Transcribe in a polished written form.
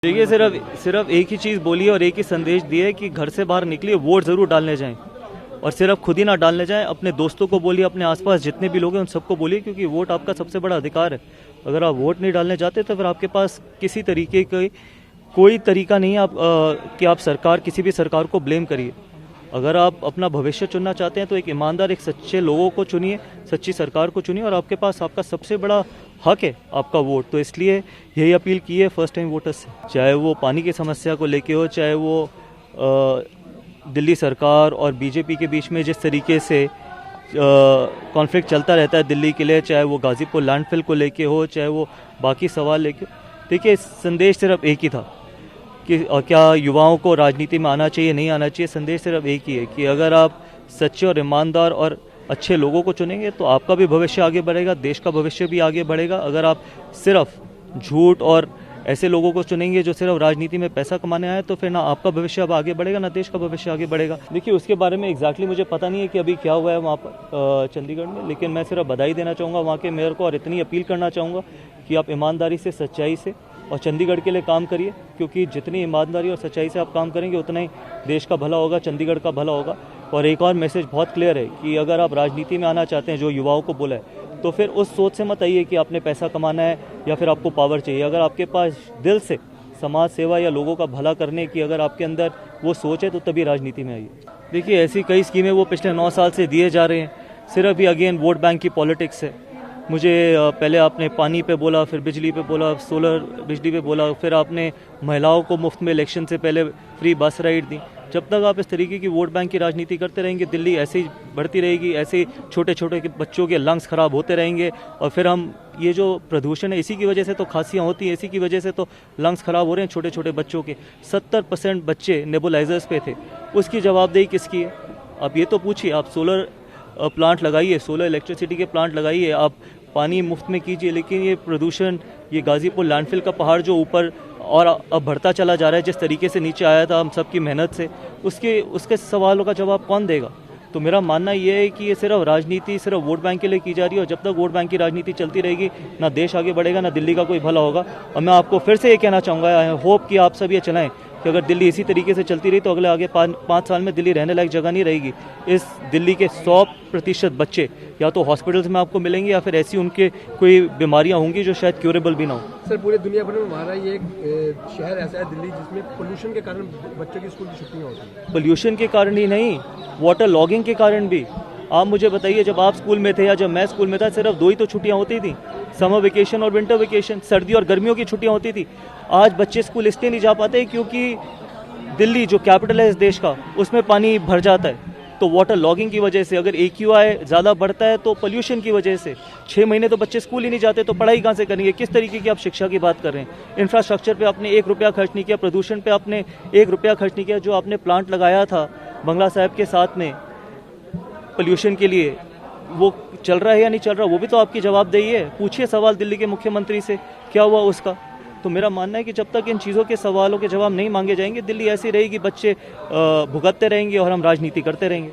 देखिए, सिर्फ एक ही चीज़ बोली है और एक ही संदेश दिया है कि घर से बाहर निकलिए, वोट ज़रूर डालने जाएं। और सिर्फ खुद ही ना डालने जाएं, अपने दोस्तों को बोलिए, अपने आसपास जितने भी लोग हैं उन सबको बोलिए, क्योंकि वोट आपका सबसे बड़ा अधिकार है। अगर आप वोट नहीं डालने जाते तो फिर आपके पास किसी तरीके का कोई तरीका नहीं है कि आप किसी भी सरकार को ब्लेम करिए। अगर आप अपना भविष्य चुनना चाहते हैं तो एक ईमानदार, एक सच्चे लोगों को चुनिए, सच्ची सरकार को चुनिए, और आपके पास आपका सबसे बड़ा हक है आपका वोट। तो इसलिए यही अपील की है फर्स्ट टाइम वोटर्स से, चाहे वो पानी की समस्या को लेके हो, चाहे वो दिल्ली सरकार और बीजेपी के बीच में जिस तरीके से कॉन्फ्लिक्ट चलता रहता है दिल्ली के लिए, चाहे वो गाजीपुर लैंडफिल को लेके हो, चाहे वो बाकी सवाल लेके हो। देखिए, संदेश सिर्फ एक ही था कि क्या युवाओं को राजनीति में आना चाहिए, नहीं आना चाहिए। संदेश सिर्फ एक ही है कि अगर आप सच्चे और ईमानदार और अच्छे लोगों को चुनेंगे तो आपका भी भविष्य आगे बढ़ेगा, देश का भविष्य भी आगे बढ़ेगा। अगर आप सिर्फ झूठ और ऐसे लोगों को चुनेंगे जो सिर्फ राजनीति में पैसा कमाने आए, तो फिर ना आपका भविष्य अब आगे बढ़ेगा, ना देश का भविष्य आगे बढ़ेगा। देखिए, उसके बारे में एग्जैक्टली मुझे पता नहीं है कि अभी क्या हुआ है वहाँ पर चंडीगढ़ में, लेकिन मैं सिर्फ बधाई देना चाहूँगा वहाँ के मेयर को और इतनी अपील करना चाहूँगा कि आप ईमानदारी से, सच्चाई से और चंडीगढ़ के लिए काम करिए, क्योंकि जितनी ईमानदारी और सच्चाई से आप काम करेंगे उतना ही देश का भला होगा, चंडीगढ़ का भला होगा। और एक और मैसेज बहुत क्लियर है कि अगर आप राजनीति में आना चाहते हैं, जो युवाओं को बोला है, तो फिर उस सोच से मत आइए कि आपने पैसा कमाना है या फिर आपको पावर चाहिए। अगर आपके पास दिल से समाज सेवा या लोगों का भला करने की अगर आपके अंदर वो सोच है, तो तभी राजनीति में आइए। देखिए, ऐसी कई स्कीमें वो पिछले 9 साल से दिए जा रहे हैं, सिर्फ भी अगेन वोट बैंक की पॉलिटिक्स है। मुझे पहले आपने पानी पे बोला, फिर बिजली पे बोला, सोलर बिजली पे बोला, फिर आपने महिलाओं को मुफ्त में इलेक्शन से पहले फ्री बस राइड दी। जब तक आप इस तरीके की वोट बैंक की राजनीति करते रहेंगे, दिल्ली ऐसे ही बढ़ती रहेगी, ऐसे ही छोटे छोटे बच्चों के लंग्स खराब होते रहेंगे। और फिर हम ये जो प्रदूषण है, इसी की वजह से तो खांसियाँ होती हैं, इसी की वजह से तो लंग्स खराब हो रहे हैं छोटे छोटे बच्चों के। 70% बच्चे नेबुलाइजर्स पे थे, उसकी जवाबदेही किसकी है? आप ये तो पूछिए। आप सोलर प्लांट लगाइए, सोलर इलेक्ट्रिसिटी के प्लांट लगाइए, आप पानी मुफ्त में कीजिए, लेकिन ये प्रदूषण, ये गाजीपुर लैंडफिल का पहाड़ जो ऊपर और अब बढ़ता चला जा रहा है, जिस तरीके से नीचे आया था हम सबकी मेहनत से, उसके सवालों का जवाब कौन देगा? तो मेरा मानना ये है कि ये सिर्फ राजनीति, सिर्फ वोट बैंक के लिए की जा रही है, और जब तक वोट बैंक की राजनीति चलती रहेगी, ना देश आगे बढ़ेगा, ना दिल्ली का कोई भला होगा। और मैं आपको फिर से ये कहना चाहूँगा, आई होप कि आप सब ये चलाएं कि अगर दिल्ली इसी तरीके से चलती रही तो अगले आगे 5 साल में दिल्ली रहने लायक जगह नहीं रहेगी। इस दिल्ली के 100% बच्चे या तो हॉस्पिटल्स में आपको मिलेंगे, या फिर ऐसी उनके कोई बीमारियां होंगी जो शायद क्यूरेबल भी ना हो। सर, पूरे दुनिया भर में हमारा ये एक शहर ऐसा है दिल्ली, जिसमें पोल्यूशन के कारण बच्चों की स्कूल की छुट्टियां होती हैं। पोल्यूशन के कारण ही नहीं, वाटर लॉगिंग के कारण भी। आप मुझे बताइए, जब आप स्कूल में थे या जब मैं स्कूल में था, सिर्फ 2 ही तो छुट्टियां होती थी, समर वेकेशन और विंटर वेकेशन, सर्दी और गर्मियों की छुट्टियां होती थी। आज बच्चे स्कूल इसलिए नहीं जा पाते क्योंकि दिल्ली जो कैपिटल है इस देश का, उसमें पानी भर जाता है। तो वाटर लॉगिंग की वजह से, अगर AQI ज़्यादा बढ़ता है तो पोल्यूशन की वजह से 6 महीने तो बच्चे स्कूल ही नहीं जाते, तो पढ़ाई कहाँ से करेंगे? किस तरीके की आप शिक्षा की बात कर रहे हैं? इंफ्रास्ट्रक्चर पे आपने 1 रुपया खर्च नहीं किया, प्रदूषण पे आपने 1 रुपया खर्च नहीं किया। जो आपने प्लांट लगाया था बंगला साहब के साथ में पोल्यूशन के लिए, वो चल रहा है या नहीं चल रहा? वो भी तो आपकी जवाबदेही है। पूछिए सवाल दिल्ली के मुख्यमंत्री से, क्या हुआ उसका? तो मेरा मानना है कि जब तक इन चीज़ों के सवालों के जवाब नहीं मांगे जाएंगे, दिल्ली ऐसी रहेगी, बच्चे भुगतते रहेंगे और हम राजनीति करते रहेंगे।